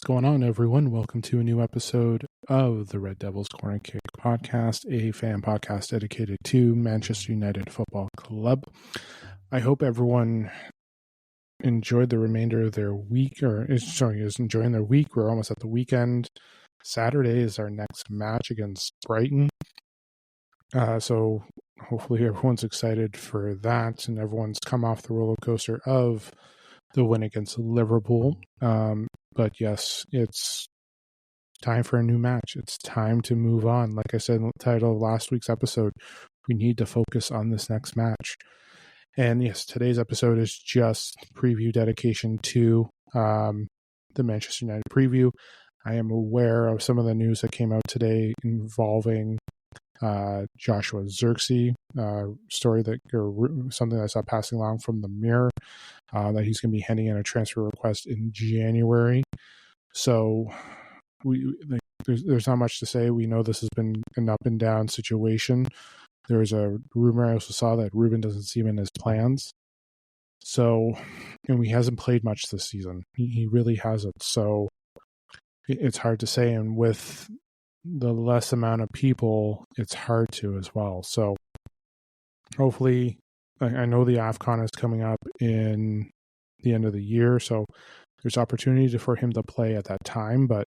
What's going on, everyone? Welcome to a new episode of the Red Devils Corner Kick podcast, a fan podcast dedicated to Manchester United Football Club. I hope everyone enjoyed the remainder of their week, is enjoying their week. We're almost at the weekend. Saturday is our next match against Brighton. So hopefully everyone's excited for that, and everyone's come off the roller coaster of the win against Liverpool. But yes, it's time for a new match. It's time to move on. Like I said in the title of last week's episode, we need to focus on this next match. And yes, today's episode is just preview dedication to the Manchester United preview. I am aware of some of the news that came out today involving Joshua Zirkzee, story or something that I saw passing along from the Mirror, that he's going to be handing in a transfer request in January. So there's not much to say. We know this has been an up and down situation. There was a rumor I also saw that Ruben doesn't see him in his plans. So, and he hasn't played much this season. He really hasn't. So it's hard to say. And with the less amount of people, it's hard to as well. So hopefully, I know the AFCON is coming up in the end of the year, so there's opportunity for him to play at that time, but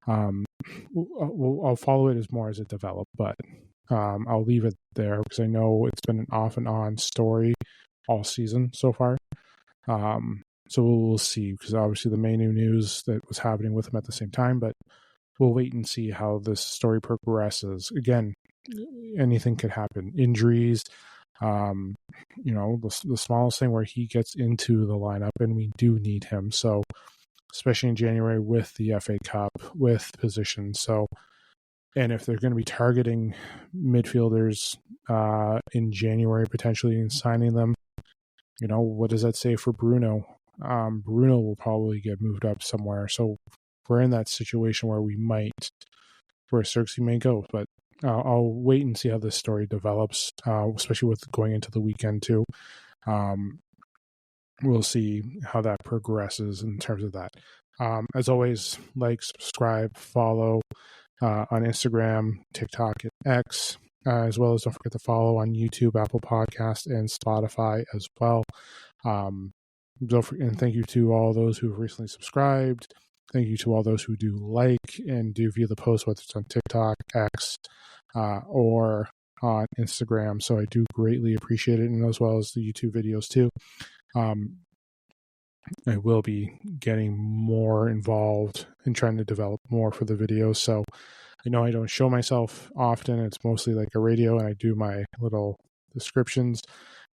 I'll follow it as it develops, but I'll leave it there because I know it's been an off and on story all season so far. So we'll see, because obviously the main news that was happening with him at the same time, but we'll wait and see how this story progresses. Again, anything could happen. Injuries, the smallest thing where he gets into the lineup, and we do need him. So, especially in January with the FA Cup, with positions. So, and if they're going to be targeting midfielders in January, potentially and signing them, what does that say for Bruno? Bruno will probably get moved up somewhere. So we're in that situation where where Zirkzee may go, but I'll wait and see how this story develops, especially with going into the weekend too. We'll see how that progresses in terms of that. As always, like, subscribe, follow on Instagram, TikTok, and X, as well as don't forget to follow on YouTube, Apple Podcast, and Spotify as well. And thank you to all those who have recently subscribed. Thank you to all those who do like and do view the post, whether it's on TikTok, X, or on Instagram. So I do greatly appreciate it, and as well as the YouTube videos too. I will be getting more involved in trying to develop more for the videos. So I know I don't show myself often. It's mostly like a radio, and I do my little descriptions,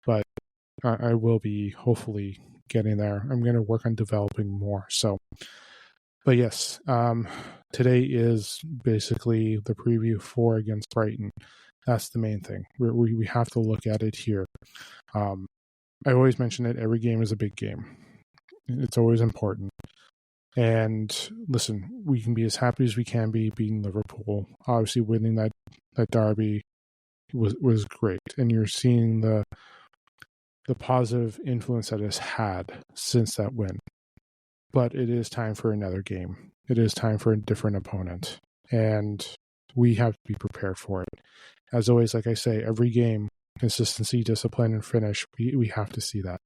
but I will be hopefully getting there. I'm going to work on developing more. So, but yes, today is basically the preview for against Brighton. That's the main thing. We have to look at it here. I always mention it. Every game is a big game. It's always important. And listen, we can be as happy as we can be beating Liverpool. Obviously, winning that derby was great, and you're seeing the positive influence that it's had since that win. But it is time for another game. It is time for a different opponent, and we have to be prepared for it. As always, like I say, every game, consistency, discipline, and finish, we have to see that.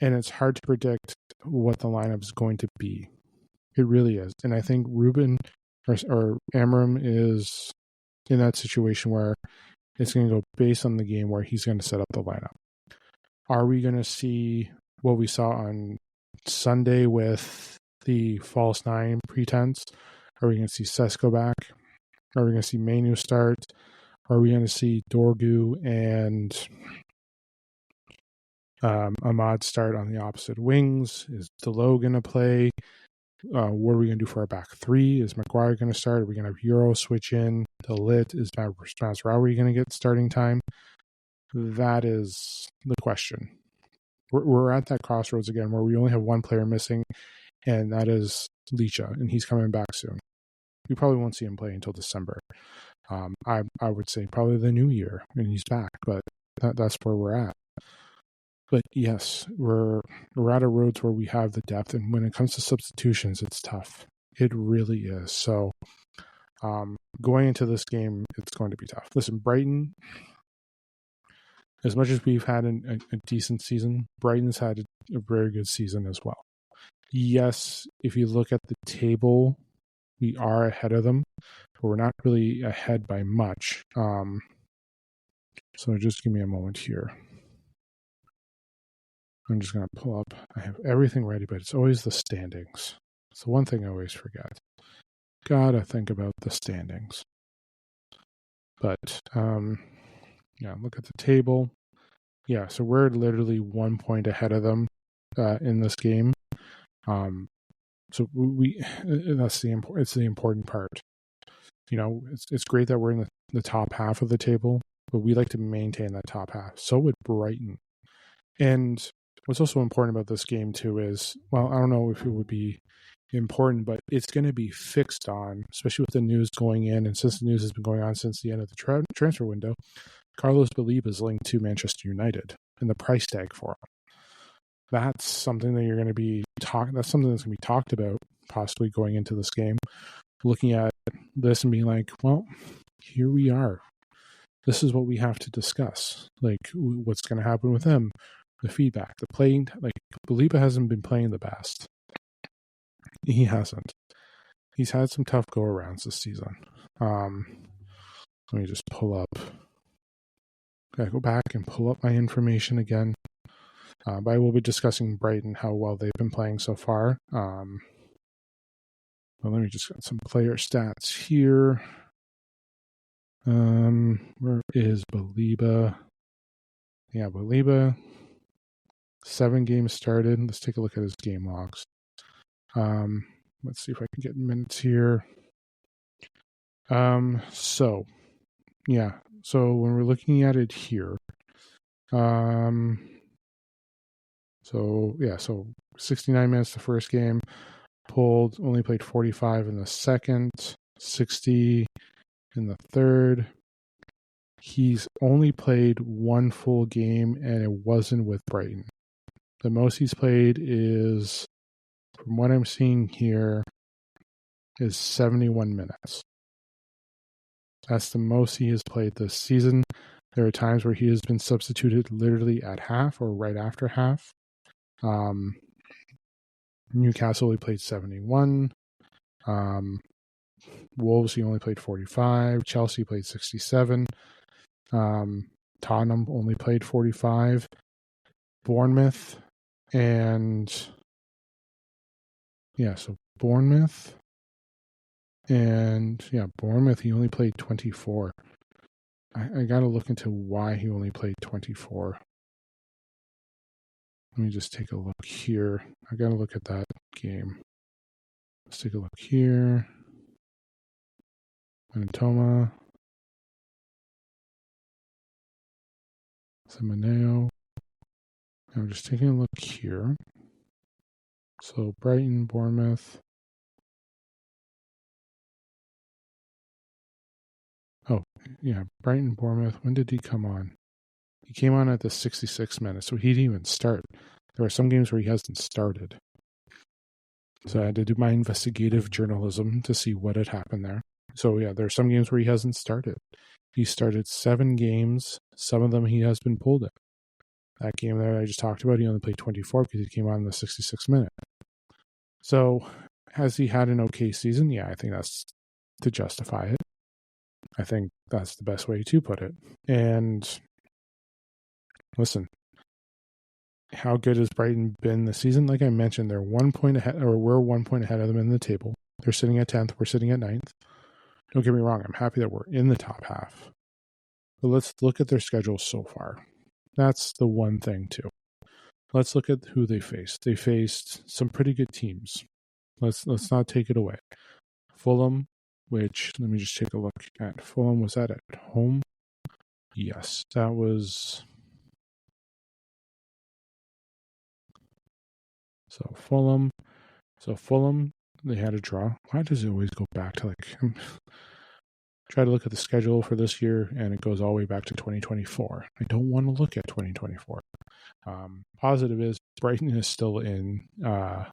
And it's hard to predict what the lineup is going to be. It really is. And I think Ruben or Amram is in that situation where it's going to go based on the game where he's going to set up the lineup. Are we going to see what we saw on Sunday with the false nine pretense? Are we going to see Sesko back? Are we going to see Manu start? Are we going to see Dorgu and Ahmad start on the opposite wings? Is Delo going to play? What are we going to do for our back three? Is Maguire going to start? Are we going to have Euro switch in? Lit? Is Mazraoui going to get starting time? That is the question. We're at that crossroads again where we only have one player missing, and that is Licha, and he's coming back soon. We probably won't see him play until December. I would say probably the new year, and he's back, but that's where we're at. But yes, we're at a roads where we have the depth, and when it comes to substitutions, it's tough. It really is. So going into this game, it's going to be tough. Listen, Brighton, as much as we've had a decent season, Brighton's had a very good season as well. Yes, if you look at the table, we are ahead of them, but we're not really ahead by much. So just give me a moment here. I'm just going to pull up. I have everything ready, but it's always the standings. It's the one thing I always forget. Gotta think about the standings. But, look at the table. Yeah, so we're literally 1 point ahead of them in this game. So it's the important part. It's great that we're in the top half of the table, but we like to maintain that top half. So would Brighton. And what's also important about this game too is, well, I don't know if it would be important, but it's going to be fixed on, especially with the news going in, and since the news has been going on since the end of the transfer window, Carlos Baleba is linked to Manchester United and the price tag for him. That's something that you're going to be that's something that's going to be talked about possibly going into this game, looking at this and being like, well, here we are. This is what we have to discuss. Like, what's going to happen with him, the feedback, the playing. Like, Baleba hasn't been playing the best. He hasn't. He's had some tough go-arounds this season. Let me just pull up. I go back and pull up my information again. But I will be discussing Brighton, how well they've been playing so far. Well, let me just get some player stats here. Where is Baleba? Yeah, Baleba. 7 games started. Let's take a look at his game logs. Let's see if I can get minutes here. So when we're looking at it here, so 69 minutes the first game, only played 45 in the second, 60 in the third. He's only played 1 full game, and it wasn't with Brighton. The most he's played is, from what I'm seeing here, is 71 minutes. That's the most he has played this season. There are times where he has been substituted literally at half or right after half. Newcastle, he played 71. Wolves, he only played 45. Chelsea played 67. Tottenham only played 45. Bournemouth Bournemouth he only played 24. I got to look into why he only played 24. Let me just take a look here. I got to look at that game. Let's take a look here. Manitoma. Semeneo. I'm just taking a look here. So Brighton, Bournemouth. Oh, yeah, Brighton, Bournemouth. When did he come on? He came on at the 66th minute, so he didn't even start. There are some games where he hasn't started. So I had to do my investigative journalism to see what had happened there. So yeah, there are some games where he hasn't started. He started 7 games. Some of them he has been pulled in. That game that I just talked about, he only played 24 because he came on in the 66th minute. So has he had an okay season? Yeah, I think that's to justify it. I think that's the best way to put it. And listen, how good has Brighton been this season? Like I mentioned, they're 1 point ahead, or we're 1 point ahead of them in the table. They're sitting at 10th. We're sitting at 9th. Don't get me wrong. I'm happy that we're in the top half. But let's look at their schedule so far. That's the one thing, too. Let's look at who they faced. They faced some pretty good teams. Let's not take it away. Fulham, which, let me just take a look at. Fulham, was that at home? Yes, that was... So Fulham, they had a draw. Why does it always go back to try to look at the schedule for this year, and it goes all the way back to 2024. I don't want to look at 2024. Positive is Brighton is still in the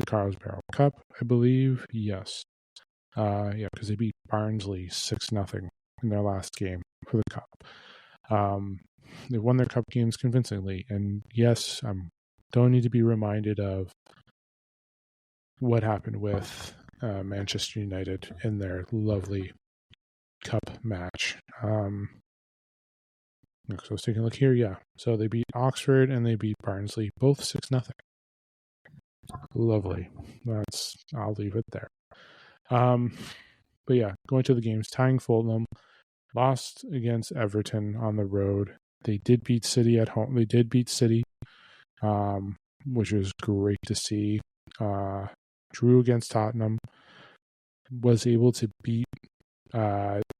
Carls Barrel Cup, I believe. Yes. Because they beat Barnsley 6-0 in their last game for the cup. They won their cup games convincingly, and yes, I don't need to be reminded of what happened with Manchester United in their lovely cup match. So let's take a look here. Yeah, so they beat Oxford and they beat Barnsley, both 6-0. Lovely. I'll leave it there. But yeah, going to the games, tying Fulham, lost against Everton on the road. They did beat City at home. They did beat City, which was great to see. Drew against Tottenham, was able to beat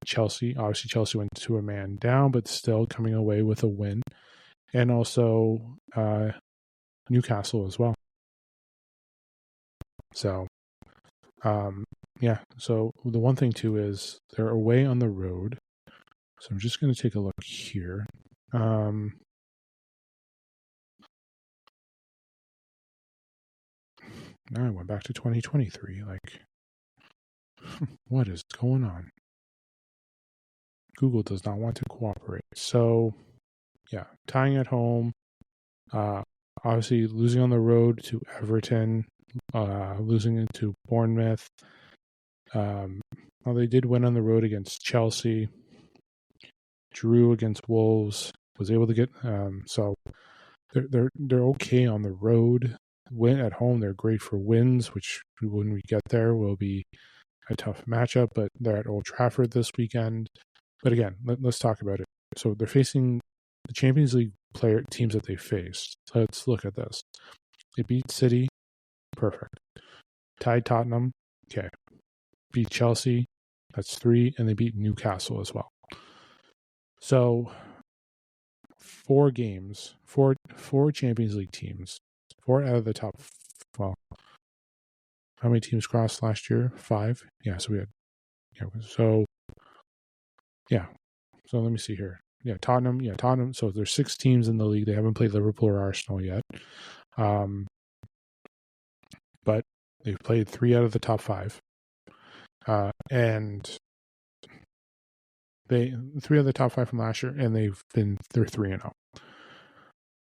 Chelsea. Obviously, Chelsea went to a man down, but still coming away with a win. And also Newcastle as well. So, so the one thing too is they're away on the road. So I'm just going to take a look here. Now I went back to 2023. Like, what is going on? Google does not want to cooperate. So, yeah, tying at home. Obviously, losing on the road to Everton, losing to Bournemouth. Well, they did win on the road against Chelsea. Drew against Wolves. Was able to get so they're okay on the road. Win at home, they're great for wins, which when we get there will be a tough matchup. But they're at Old Trafford this weekend. But again, let's talk about it. So they're facing the Champions League player teams that they faced. Let's look at this. They beat City, perfect. Tied Tottenham, okay. Beat Chelsea, that's 3, and they beat Newcastle as well. So 4 games, four Champions League teams, 4 out of the top. Well, how many teams crossed last year? 5. Yeah, so we had. Yeah, so yeah. So let me see here. Yeah, Tottenham. Yeah, Tottenham. So there's 6 teams in the league. They haven't played Liverpool or Arsenal yet, but they've played 3 out of the top 5, and they 3 out of the top 5 from last year, and they're 3-0.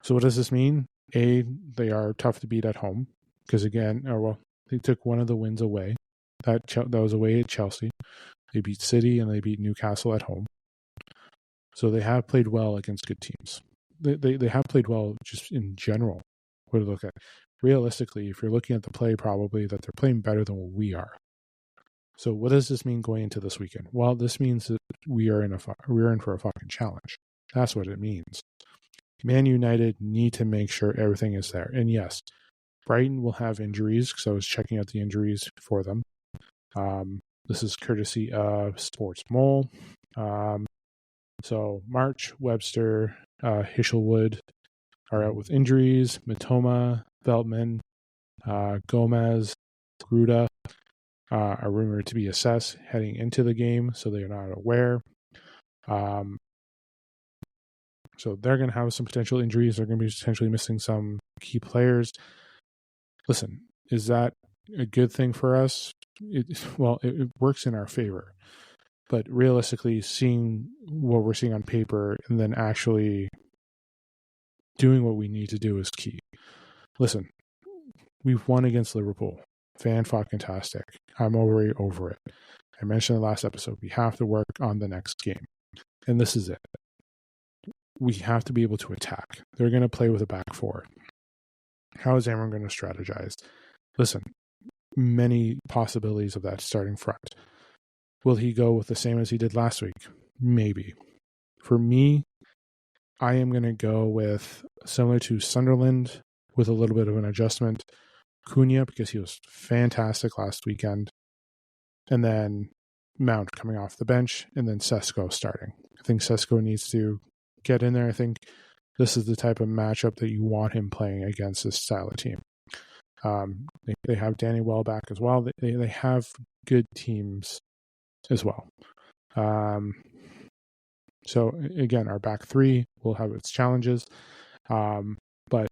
So what does this mean? A, they are tough to beat at home because they took one of the wins away. That was away at Chelsea. They beat City and they beat Newcastle at home. So they have played well against good teams. They have played well just in general. What to look at. Realistically, if you're looking at the play, probably that they're playing better than what we are. So what does this mean going into this weekend? Well, this means that we're in for a fucking challenge. That's what it means. Man United need to make sure everything is there. And yes, Brighton will have injuries because I was checking out the injuries for them. This is courtesy of Sports Mole. So March, Webster, Hishelwood are out with injuries. Matoma, Veltman, Gomez, Gruda are rumored to be assessed heading into the game, so they are not aware. So they're going to have some potential injuries. They're going to be potentially missing some key players. Listen, is that a good thing for us? It works in our favor. But realistically, seeing what we're seeing on paper and then actually doing what we need to do is key. Listen, we've won against Liverpool. Fan-fucking-tastic. I'm already over it. I mentioned in the last episode, we have to work on the next game. And this is it. We have to be able to attack. They're going to play with a back 4. How is Amram going to strategize? Listen, many possibilities of that starting front. Will he go with the same as he did last week? Maybe. For me, I am going to go with similar to Sunderland with a little bit of an adjustment. Cunha, because he was fantastic last weekend. And then Mount coming off the bench. And then Sesko starting. I think Sesko needs to get in there. I think this is the type of matchup that you want him playing against this style of team. They have Danny Welbeck as well. They have good teams as well. So again, our back three will have its challenges. But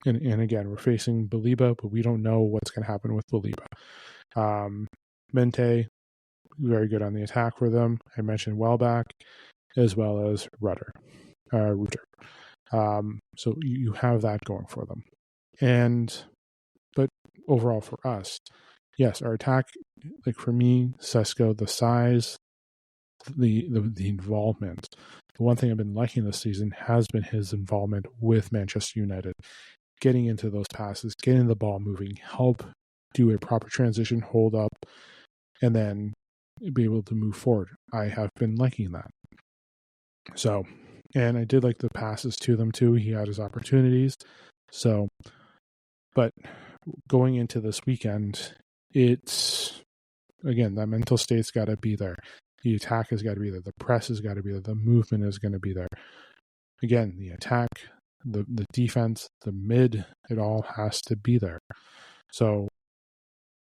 again, we're facing Baliba, but we don't know what's going to happen with Baliba. Mente, very good on the attack for them. I mentioned Welbeck, as well as Reuter. So you have that going for them. But overall for us, yes, our attack, like for me, Sesko, the size, the involvement. The one thing I've been liking this season has been his involvement with Manchester United, getting into those passes, getting the ball moving, help do a proper transition, hold up, and then be able to move forward. I have been liking that. So, and I did like the passes to them too. He had his opportunities. So, but going into this weekend, it's, again, that mental state's got to be there. The attack has got to be there. The press has got to be there. The movement is going to be there. Again, the attack, the defense, the mid, it all has to be there. So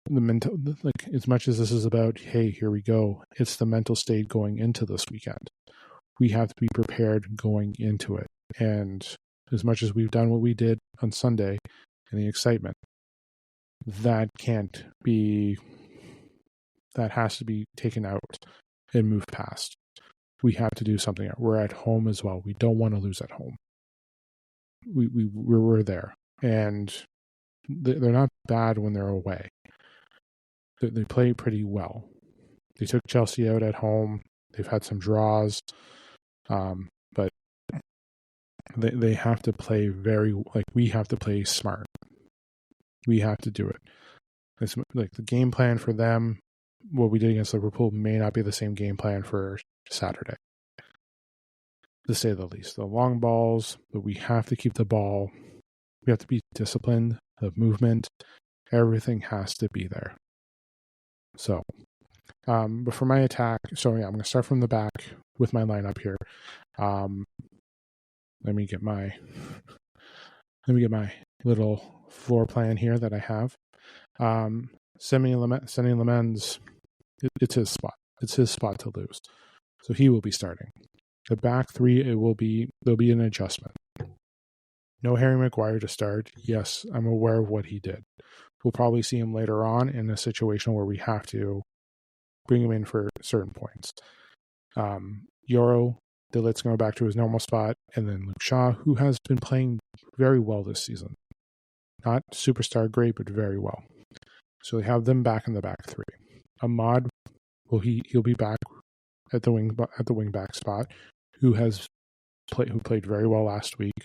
the mental, like, as much as this is about, hey, here we go, it's the mental state going into this weekend. We have to be prepared going into it. And as much as we've done what we did on Sunday and the excitement, that has to be taken out and moved past. We have to do something. We're at home as well. We don't want to lose at home. We're there. And they're not bad when they're away. They play pretty well. They took Chelsea out at home. They've had some draws. But they have to play we have to play smart. We have to do it. It's like the game plan for them, what we did against Liverpool, may not be the same game plan for Saturday, to say the least. The long balls, but we have to keep the ball. We have to be disciplined. The movement, everything has to be there. So, but for my attack, I'm going to start from the back with my lineup here. Let me get my little floor plan here that I have. Sending Lemens, it's his spot. It's his spot to lose. So he will be starting. The back three, there'll be an adjustment. No Harry Maguire to start. Yes, I'm aware of what he did. We'll probably see him later on in a situation where we have to bring him in for certain points. Yoro, De Ligt's going back to his normal spot, and then Luke Shaw, who has been playing very well this season. Not superstar great, but very well. So they have them back in the back three. Ahmad, he'll be back at the wing back spot, who played very well last week.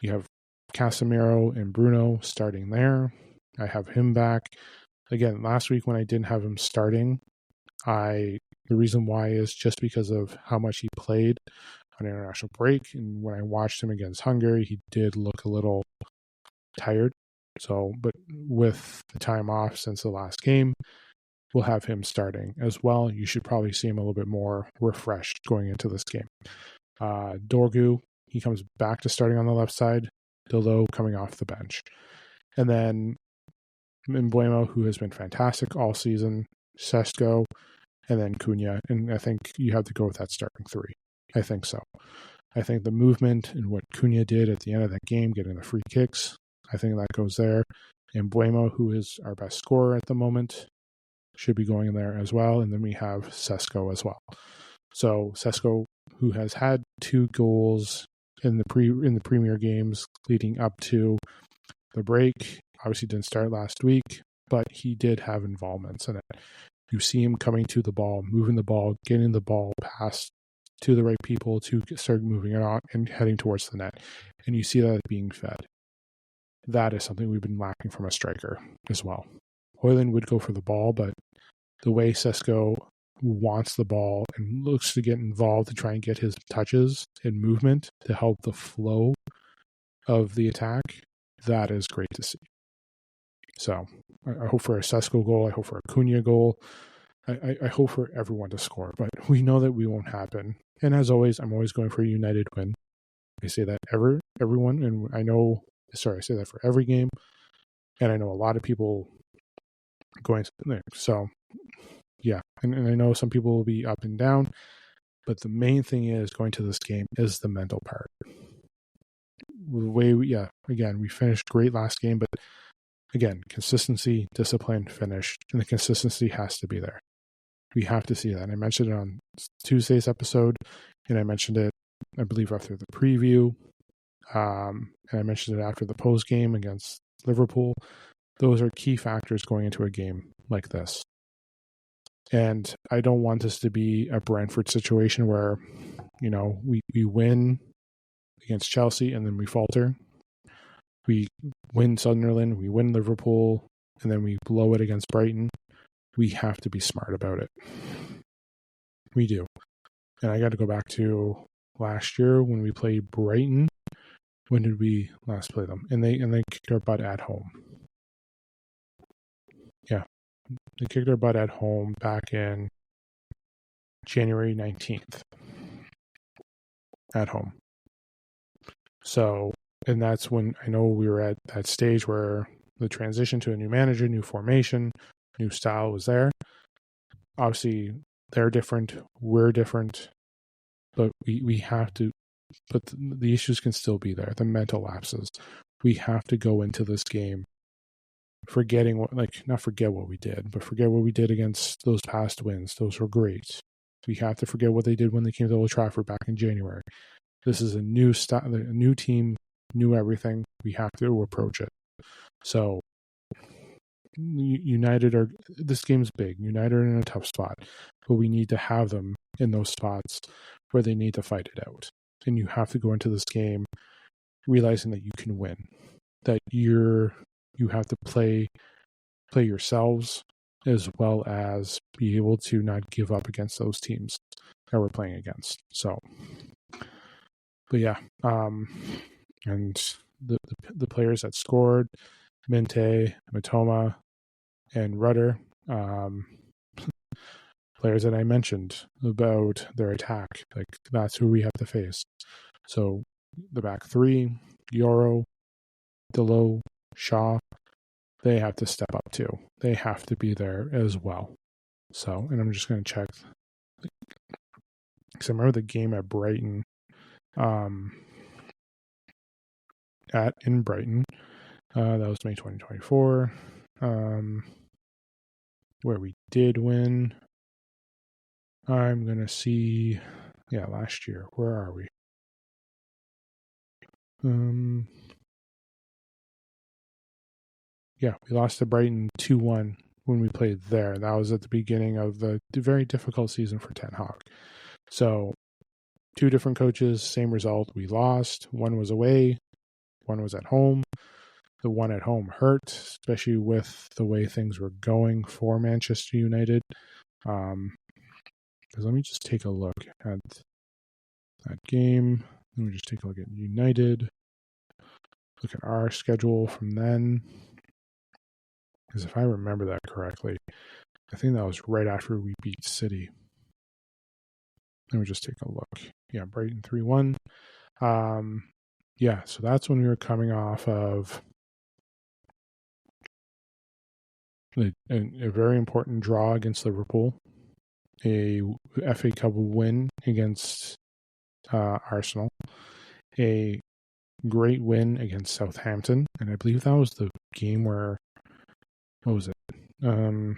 You have Casemiro and Bruno starting there. I have him back. Again, last week when I didn't have him starting, the reason why is just because of how much he played on international break. And when I watched him against Hungary, he did look a little tired. So, but with the time off since the last game, we'll have him starting as well. You should probably see him a little bit more refreshed going into this game. Dorgu, he comes back to starting on the left side. Delo coming off the bench. And then Mbeumo, who has been fantastic all season. Sesko, and then Cunha. And I think you have to go with that starting three. I think so. I think the movement and what Cunha did at the end of that game, getting the free kicks, I think that goes there. And Mbeumo, who is our best scorer at the moment, should be going in there as well. And then we have Sesko as well. So Sesko, who has had 2 goals in the Premier games leading up to the break, obviously didn't start last week, but he did have involvements in it. You see him coming to the ball, moving the ball, getting the ball passed to the right people to start moving it on and heading towards the net. And you see that being fed. That is something we've been lacking from a striker as well. Højlund would go for the ball, but the way Sesko wants the ball and looks to get involved to try and get his touches and movement to help the flow of the attack, that is great to see. So I hope for a Sesko goal. I hope for a Cunha goal. I hope for everyone to score, but we know that we won't happen. And as always, I'm always going for a United win. I say that everyone, and I say that for every game. And I know a lot of people going to there. So yeah, and I know some people will be up and down, but the main thing is going to this game is the mental part. The way again, we finished great last game, but again, consistency, discipline, finish, and the consistency has to be there. We have to see that. And I mentioned it on Tuesday's episode, and I mentioned it, I believe, after the preview, and I mentioned it after the post game against Liverpool. Those are key factors going into a game like this. And I don't want this to be a Brentford situation where, we win against Chelsea and then we falter. We win Sunderland, we win Liverpool, and then we blow it against Brighton. We have to be smart about it. We do. And I got to go back to last year when we played Brighton. When did we last play them? And they kicked our butt at home. Yeah. They kicked our butt at home back in January 19th. At home. So, and that's when I know we were at that stage where the transition to a new manager, new formation, new style was there. Obviously, they're different. We're different. But we have to, but the issues can still be there. The mental lapses. We have to go into this game forgetting not forget what we did, but forget what we did against those past wins. Those were great. We have to forget what they did when they came to Old Trafford back in January. This is a new style, a new team, new everything. We have to approach it. So, United this game's big. United are in a tough spot, but we need to have them in those spots where they need to fight it out. And you have to go into this game realizing that you can win, that you have to play yourselves as well as be able to not give up against those teams that we're playing against. So, but yeah, and the players that scored, Minte, Matoma, and Rudder, players that I mentioned about their attack, like that's who we have to face. So the back three, Yoro, Delo, Shaw, they have to step up too. They have to be there as well. So, and I'm just going to check, because I remember the game at Brighton, in Brighton, that was May 2024, where we did win. I'm going to see, last year. Where are we? We lost to Brighton 2-1 when we played there. That was at the beginning of the very difficult season for Ten Hag. So, two different coaches, same result. We lost. One was away, one was at home. The one at home hurt, especially with the way things were going for Manchester United. Because let me just take a look at that game. Let me just take a look at United. Look at our schedule from then. Because if I remember that correctly, I think that was right after we beat City. Let me just take a look. Yeah, Brighton 3-1. So that's when we were coming off of a very important draw against Liverpool, a FA Cup win against Arsenal, a great win against Southampton, and I believe that was the game where, what was it? Amad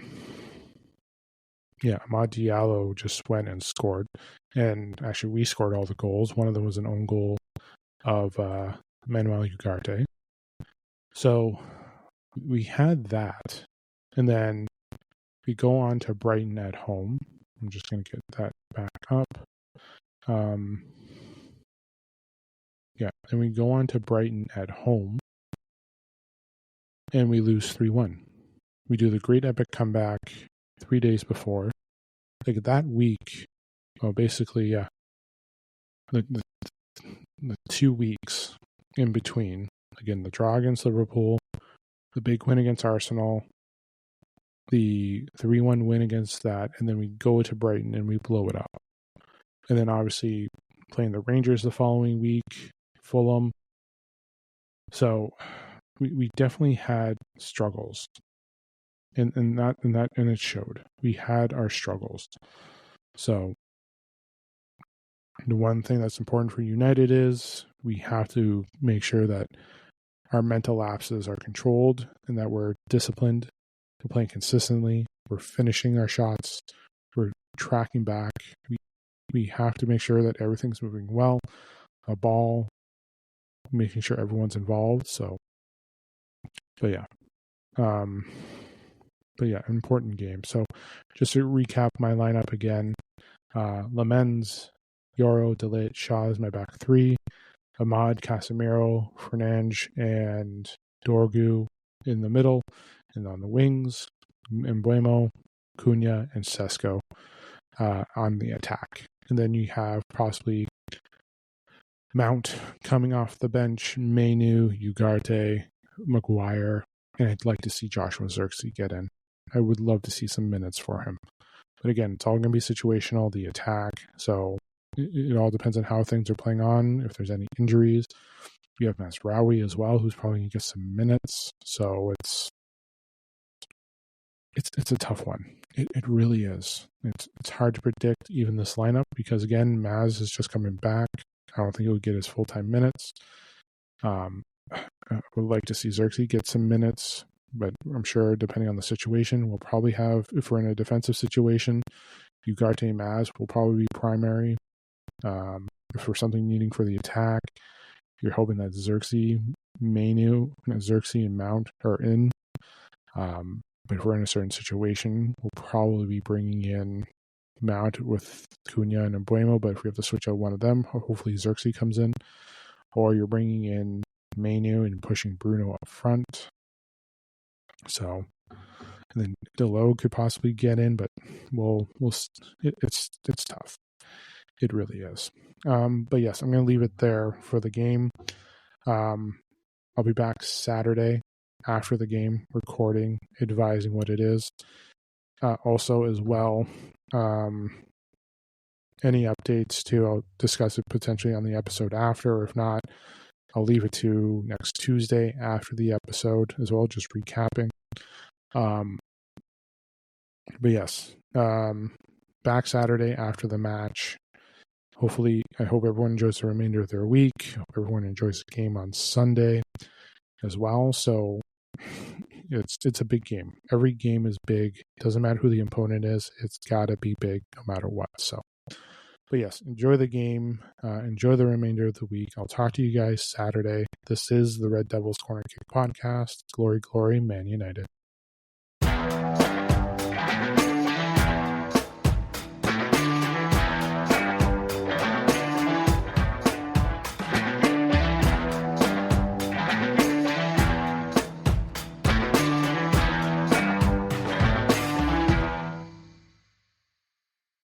Diallo just went and scored, and actually we scored all the goals. One of them was an own goal of Manuel Ugarte. So we had that, and then we go on to Brighton at home. I'm just going to get that back up. And we go on to Brighton at home, and we lose 3-1. We do the great epic comeback 3 days before. Like that week, basically, the 2 weeks in between, again, the draw against Liverpool, the big win against Arsenal, the 3-1 win against that, and then we go to Brighton and we blow it up. And then obviously playing the Rangers the following week, Fulham. So we definitely had struggles. and it showed. We had our struggles. So the one thing that's important for United is we have to make sure that our mental lapses are controlled and that we're disciplined, we're playing consistently, we're finishing our shots, we're tracking back. We have to make sure that everything's moving well, a ball, making sure everyone's involved. So, but yeah, important game. So just to recap my lineup again, Lamens, Yoro, De Ligt, Shaw is my back three, Ahmad, Casemiro, Fernandes, and Dorgu in the middle, and on the wings, Mbuemo, Cunha, and Sesko on the attack. And then you have possibly Mount coming off the bench, Mainu, Ugarte, Maguire, and I'd like to see Joshua Zirkzee get in. I would love to see some minutes for him. But again, it's all going to be situational, the attack. So it all depends on how things are playing on, if there's any injuries. You have Mazraoui as well, who's probably going to get some minutes. So it's a tough one. It really is. It's hard to predict even this lineup because, again, Maz is just coming back. I don't think he'll get his full-time minutes. I would like to see Zirkzee get some minutes, but I'm sure depending on the situation, we'll probably have, if we're in a defensive situation, Ugarte and Maz will probably be primary. If we're something needing for the attack, you're hoping that Zirkzee, Mainu, Zirkzee and Mount are in. But if we're in a certain situation, we'll probably be bringing in Mount with Cunha and Mbuemo, but if we have to switch out one of them, hopefully Zirkzee comes in. Or you're bringing in Mainu and pushing Bruno up front. So, and then Delo could possibly get in, but it's tough. It really is. But yes, I'm going to leave it there for the game. I'll be back Saturday after the game, recording, advising what it is. Also, as well, any updates too, I'll discuss it potentially on the episode after. Or if not, I'll leave it to next Tuesday after the episode as well, just recapping. But yes, back Saturday after the match. Hopefully, I hope everyone enjoys the remainder of their week. I hope everyone enjoys the game on Sunday as well. So it's a big game. Every game is big. It doesn't matter who the opponent is. It's got to be big no matter what. So, but yes, enjoy the game. Enjoy the remainder of the week. I'll talk to you guys Saturday. This is the Red Devils Corner Kick podcast. Glory, glory, Man United.